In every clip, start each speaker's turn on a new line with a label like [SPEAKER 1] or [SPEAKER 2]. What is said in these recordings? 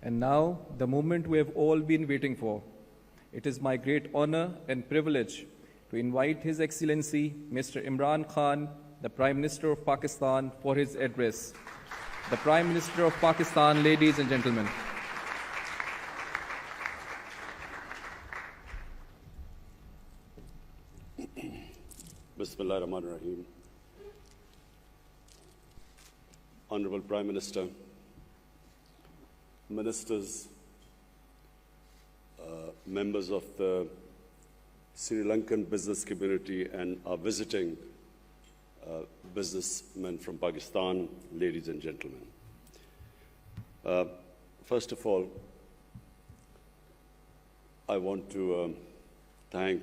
[SPEAKER 1] And now, the moment we have all been waiting for. It is my great honor and privilege to invite His Excellency Mr. Imran Khan, the Prime Minister of Pakistan, for his address. The Prime Minister of Pakistan, ladies and gentlemen.
[SPEAKER 2] Bismillah ar-Rahman ar-Rahim. Honorable Prime Minister, Ministers, members of the Sri Lankan business community and our visiting businessmen from Pakistan, ladies and gentlemen. First of all, I want to thank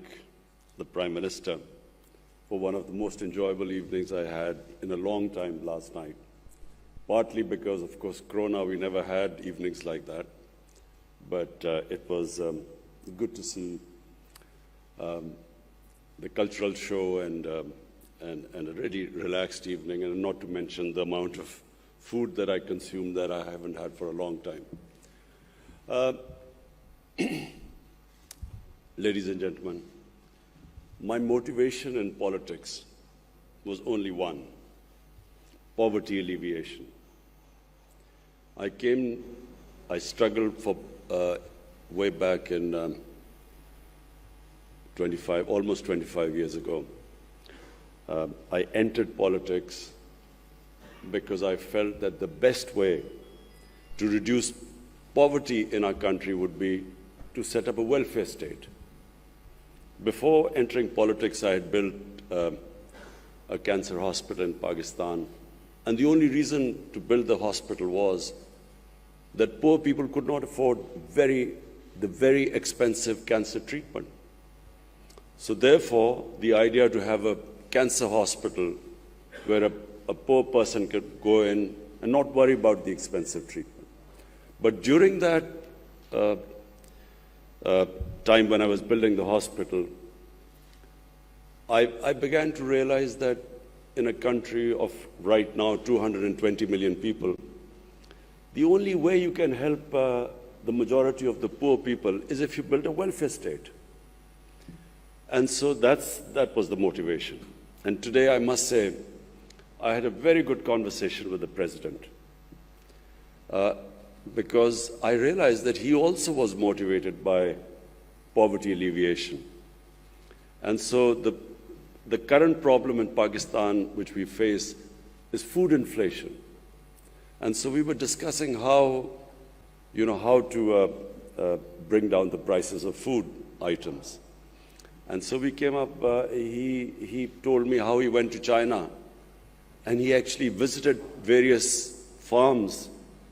[SPEAKER 2] the Prime Minister for one of the most enjoyable evenings I had in a long time last night. Partly because, of course, Corona, we never had evenings like that. But it was good to see the cultural show and a really relaxed evening, and not to mention the amount of food that I consumed that I haven't had for a long time. Ladies and gentlemen, my motivation in politics was only one: poverty alleviation. I struggled for way back in almost 25 years ago. I entered politics because I felt that the best way to reduce poverty in our country would be to set up a welfare state. Before entering politics, I had built a cancer hospital in Pakistan, and the only reason to build the hospital was that poor people could not afford the very expensive cancer treatment. So therefore, the idea to have a cancer hospital where a poor person could go in and not worry about the expensive treatment. But during that time when I was building the hospital, I began to realize that in a country of right now 220 million people, the only way you can help the majority of the poor people is if you build a welfare state. And so that was the motivation. And today, I must say, I had a very good conversation with the President because I realized that he also was motivated by poverty alleviation. And so the current problem in Pakistan which we face is food inflation. And so we were discussing how to bring down the prices of food items. And so we came up, he told me how he went to China, and he actually visited various farms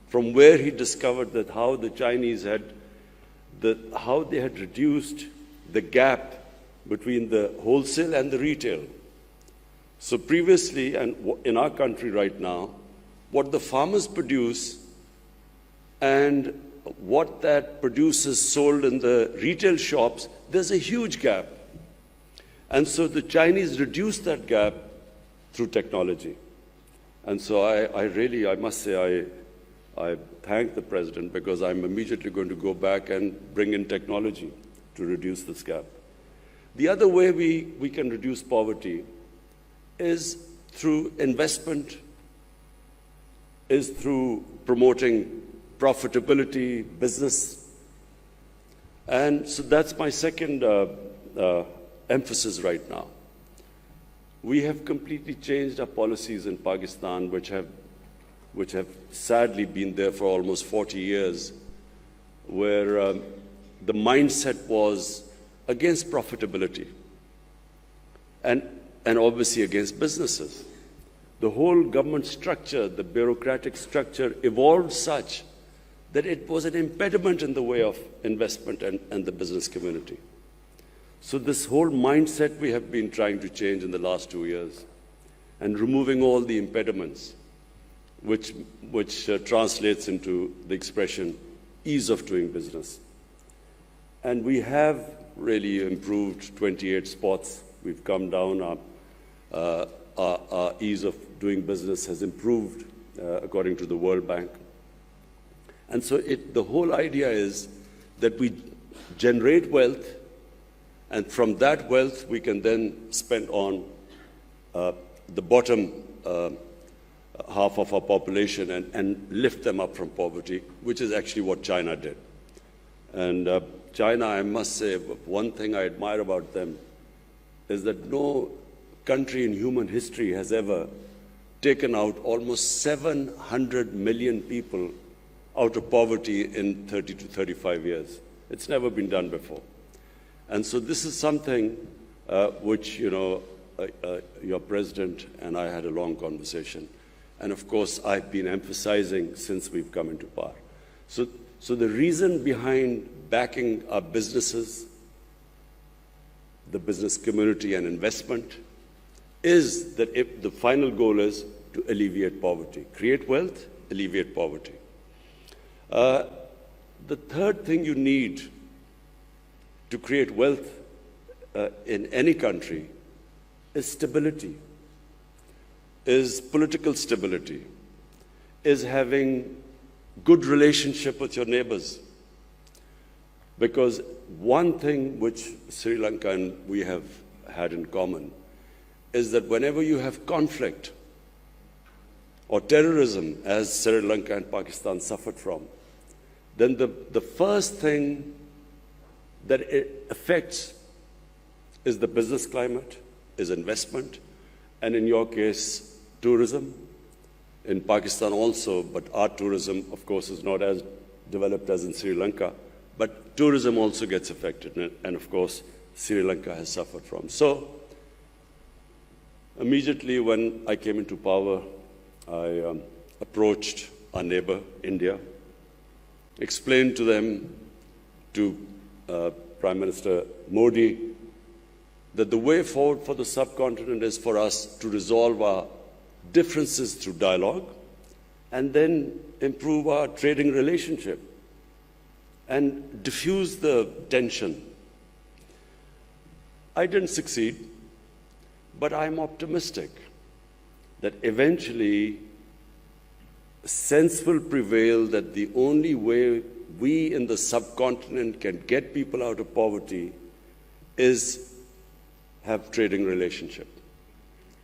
[SPEAKER 2] from where he discovered that how the Chinese how they had reduced the gap between the wholesale and the retail. So previously, and in our country right now, what the farmers produce and what that produce is sold in the retail shops, there's a huge gap. And so the Chinese reduced that gap through technology. And so I must say, I thank the President because I'm immediately going to go back and bring in technology to reduce this gap. The other way we can reduce poverty is through investment, is through promoting profitability, business. And so that's my second emphasis right now. We have completely changed our policies in Pakistan, which have sadly been there for almost 40 years, where the mindset was against profitability and obviously against businesses. The whole government structure, the bureaucratic structure evolved such that it was an impediment in the way of investment and the business community. So this whole mindset we have been trying to change in the last 2 years and removing all the impediments, which translates into the expression ease of doing business. And we have really improved 28 spots. We've come down. Our ease of doing business has improved according to the World Bank. And so the whole idea is that we generate wealth, and from that wealth we can then spend on the bottom half of our population and lift them up from poverty, which is actually what China did. And China, I must say, one thing I admire about them is that no country in human history has ever taken out almost 700 million people out of poverty in 30 to 35 years. It's never been done before. And so this is something which, your president and I had a long conversation. And of course, I've been emphasizing since we've come into power. So the reason behind backing our businesses, the business community and investment, is that if the final goal is to alleviate poverty, create wealth, alleviate poverty. The third thing you need to create wealth in any country is stability, is political stability, is having good relationship with your neighbors. Because one thing which Sri Lanka and we have had in common is that whenever you have conflict or terrorism, as Sri Lanka and Pakistan suffered from, then the first thing that it affects is the business climate, is investment, and in your case, tourism. In Pakistan also, but our tourism, of course, is not as developed as in Sri Lanka, but tourism also gets affected, and of course, Sri Lanka has suffered from. So, immediately when I came into power, I approached our neighbor, India, explained to them, to Prime Minister Modi, that the way forward for the subcontinent is for us to resolve our differences through dialogue and then improve our trading relationship and diffuse the tension. I didn't succeed, but I'm optimistic that eventually sense will prevail that the only way we in the subcontinent can get people out of poverty is have trading relationship,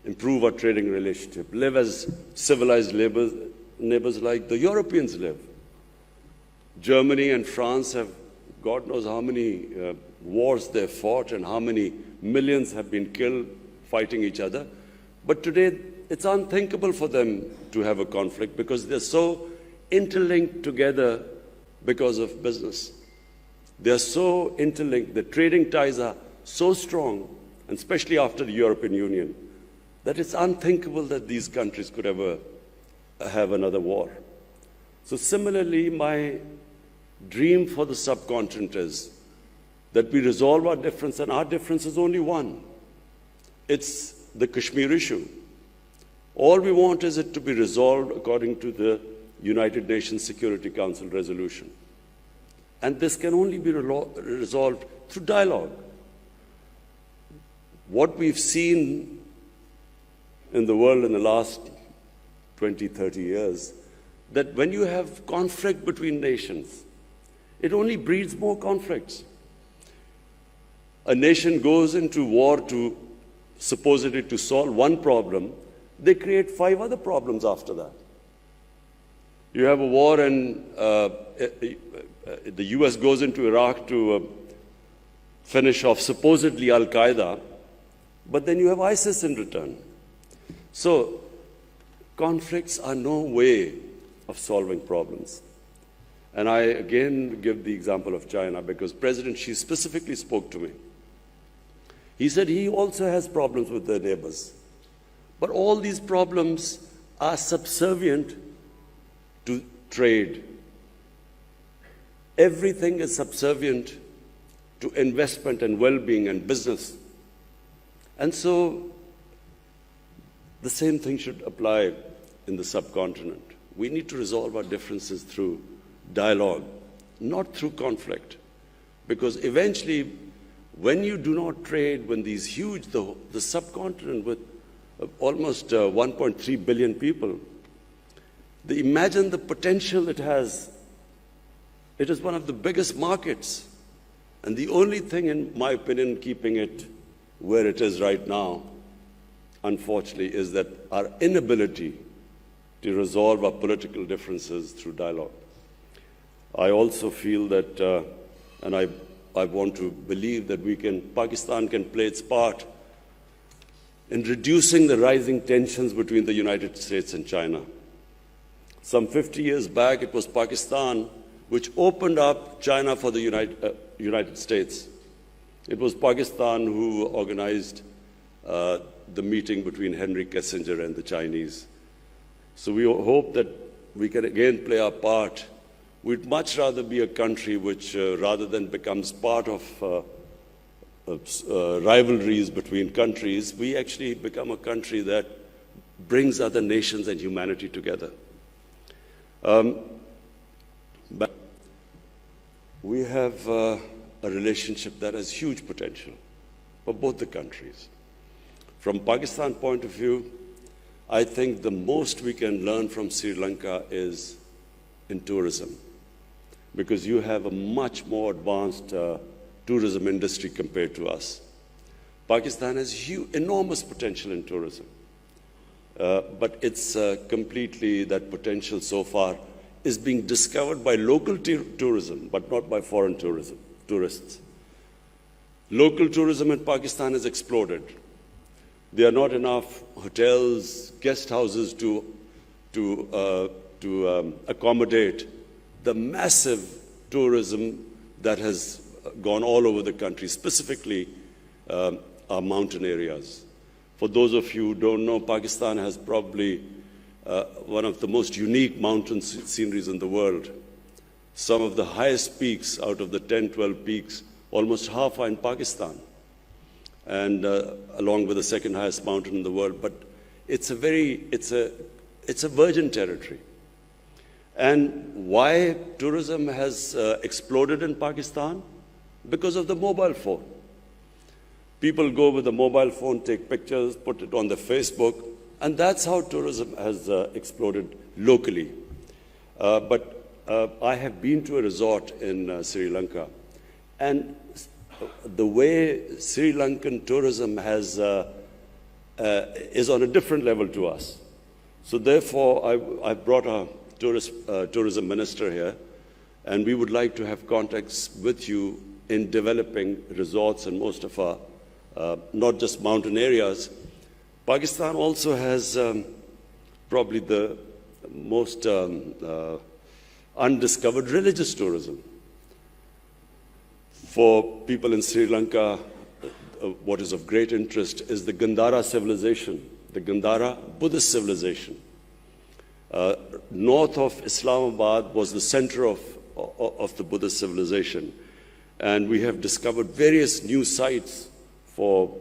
[SPEAKER 2] improve our trading relationship, live as civilized neighbors like the Europeans live. Germany and France have, God knows how many wars they've fought and how many millions have been killed fighting each other. But today, it's unthinkable for them to have a conflict because they're so interlinked together because of business. They're so interlinked, the trading ties are so strong, and especially after the European Union, that it's unthinkable that these countries could ever have another war. So similarly, my dream for the subcontinent is that we resolve our difference, and our difference is only one. It's the Kashmir issue. All we want is it to be resolved according to the United Nations Security Council resolution. And this can only be resolved through dialogue. What we've seen in the world in the last 20, 30 years, that when you have conflict between nations, it only breeds more conflicts. A nation goes into war to supposedly to solve one problem, they create 5 other problems after that. You have a war and the US goes into Iraq to finish off supposedly Al-Qaeda, but then you have ISIS in return. So conflicts are no way of solving problems. And I again give the example of China because President Xi specifically spoke to me. He said he also has problems with their neighbors. But all these problems are subservient to trade. Everything is subservient to investment and well-being and business. And so the same thing should apply in the subcontinent. We need to resolve our differences through dialogue, not through conflict. Because eventually, when you do not trade, when these huge, the subcontinent with almost 1.3 billion people, imagine the potential it has It is one of the biggest markets. And the only thing, in my opinion, keeping it where it is right now, unfortunately, is that our inability to resolve our political differences through dialogue. I also feel that, and I want to believe that Pakistan can play its part in reducing the rising tensions between the United States and China. Some 50 years back, it was Pakistan which opened up China for the United States. It was Pakistan who organized the meeting between Henry Kissinger and the Chinese. So we hope that we can again play our part. We'd much rather be a country which, rather than becomes part of rivalries between countries, we actually become a country that brings other nations and humanity together. But we have a relationship that has huge potential for both the countries. From Pakistan point of view, I think the most we can learn from Sri Lanka is in tourism, because you have a much more advanced tourism industry compared to us. Pakistan has enormous potential in tourism, but it's completely, that potential so far is being discovered by local tourism, but not by foreign tourists. Local tourism in Pakistan has exploded. There are not enough hotels, guest houses to accommodate the massive tourism that has gone all over the country, specifically our mountain areas. For those of you who don't know, Pakistan has probably one of the most unique mountain sceneries in the world. Some of the highest peaks out of the 10, 12 peaks, almost half are in Pakistan, and along with the second highest mountain in the world. But it's a virgin territory. And why tourism has exploded in Pakistan? Because of the mobile phone. People go with the mobile phone, take pictures, put it on the Facebook, and that's how tourism has exploded locally. But I have been to a resort in Sri Lanka, and the way Sri Lankan tourism is on a different level to us. So therefore, I brought a tourism minister here, and we would like to have contacts with you in developing resorts in most of our, not just mountain areas. Pakistan also has probably the most undiscovered religious tourism. For people in Sri Lanka, what is of great interest is the Gandhara civilization, the Gandhara Buddhist civilization. North of Islamabad was the center of the Buddhist civilization. And we have discovered various new sites for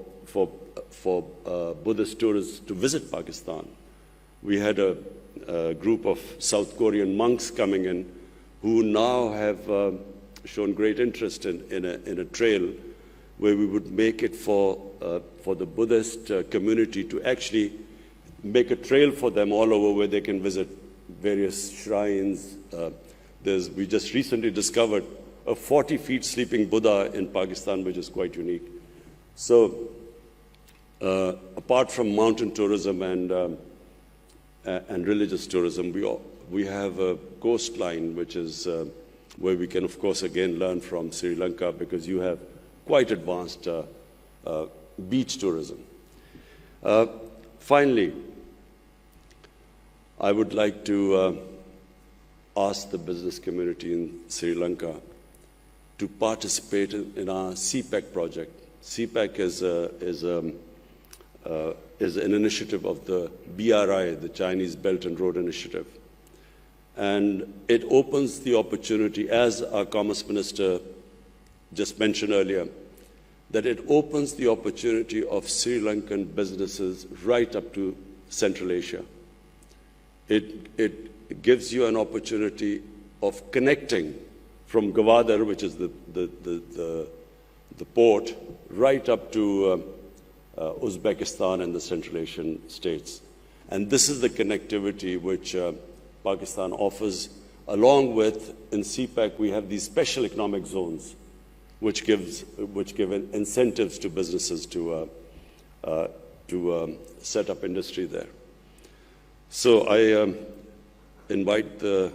[SPEAKER 2] Buddhist tourists to visit Pakistan. We had a group of South Korean monks coming in who now have shown great interest in a trail where we would make it for the Buddhist community to actually make a trail for them all over where they can visit various shrines. We just recently discovered a 40-feet sleeping Buddha in Pakistan, which is quite unique. So apart from mountain tourism and religious tourism, we have a coastline, which is where we can, of course, again learn from Sri Lanka, because you have quite advanced beach tourism. Finally, I would like to ask the business community in Sri Lanka to participate in our CPEC project. CPEC is an initiative of the BRI, the Chinese Belt and Road Initiative. And it opens the opportunity, as our Commerce Minister just mentioned earlier, that it opens the opportunity of Sri Lankan businesses right up to Central Asia. It gives you an opportunity of connecting from Gwadar, which is the port, right up to Uzbekistan and the Central Asian states. And this is the connectivity which Pakistan offers along with, in CPEC, we have these special economic zones, which give incentives to businesses to set up industry there. So I invite the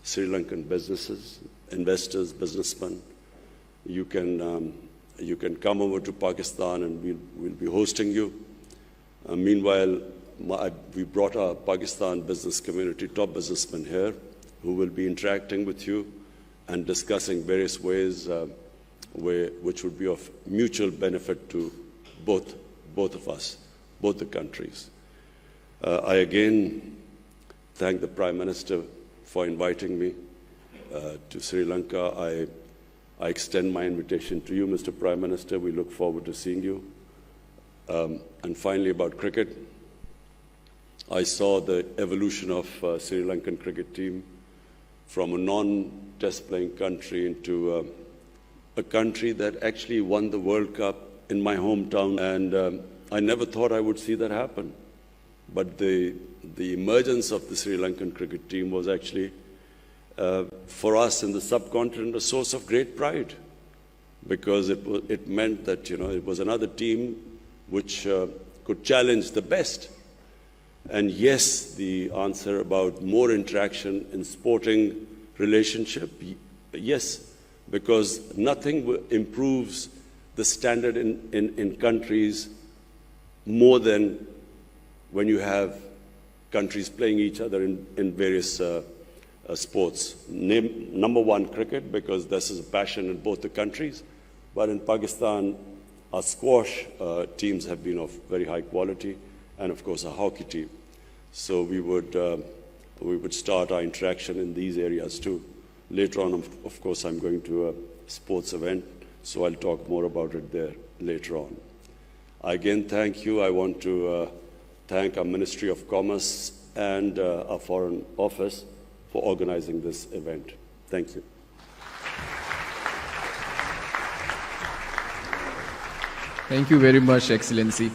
[SPEAKER 2] Sri Lankan businesses, investors, businessmen. You can come over to Pakistan and we'll be hosting you. Meanwhile, we brought our Pakistan business community, top businessmen here, who will be interacting with you and discussing various ways which would be of mutual benefit to both of us, both the countries. I again thank the Prime Minister for inviting me to Sri Lanka. I extend my invitation to you, Mr. Prime Minister. We look forward to seeing you. And finally, about cricket, I saw the evolution of Sri Lankan cricket team from a non-test playing country into a country that actually won the World Cup in my hometown. And I never thought I would see that happen. But the emergence of the Sri Lankan cricket team was actually, for us in the subcontinent, a source of great pride, because it meant that, it was another team which could challenge the best. And yes, the answer about more interaction in sporting relationship, yes, because nothing improves the standard in countries more than when you have countries playing each other in various sports. Number one, cricket, because this is a passion in both the countries. But in Pakistan, our squash teams have been of very high quality, and of course, our hockey team. So we would start our interaction in these areas too. Later on, of course, I'm going to a sports event, so I'll talk more about it there later on. I again thank you. I want to thank our Ministry of Commerce and our Foreign Office for organizing this event. Thank you.
[SPEAKER 3] Thank you very much, Excellency.